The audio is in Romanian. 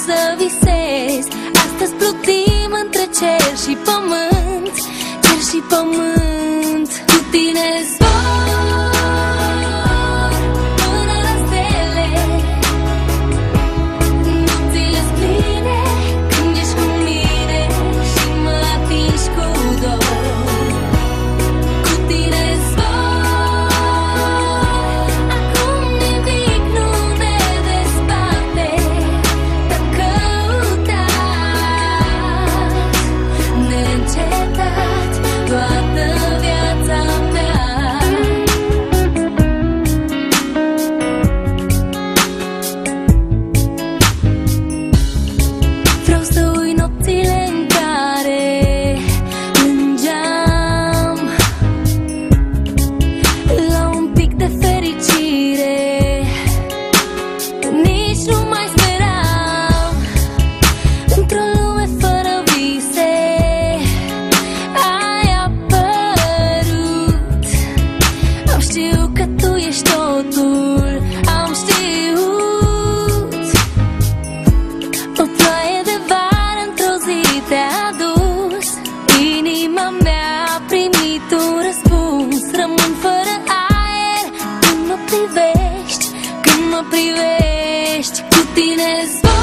să visezi. Astăzi plutim între cer și pământ, cer și pământ. Cu tine zbor până la stele, nopțile-s pline când ești cu mine și mă atingi cu dor. Cu tine zbor, acum nimic nu ne desparte. Te-am căutat neîncetat toată viața mea. Vreau să uit nopțile în care plângeam la un pic de fericire, nici nu mai speram. Într-o lume fără vise ai apărut. Am știut că tu ești totul, am știut. O ploaie de vară într-o zi te-a adus, inima mea a primit un răspuns. Rămân fără aer când mă privești, când mă privești. Cu tine zbor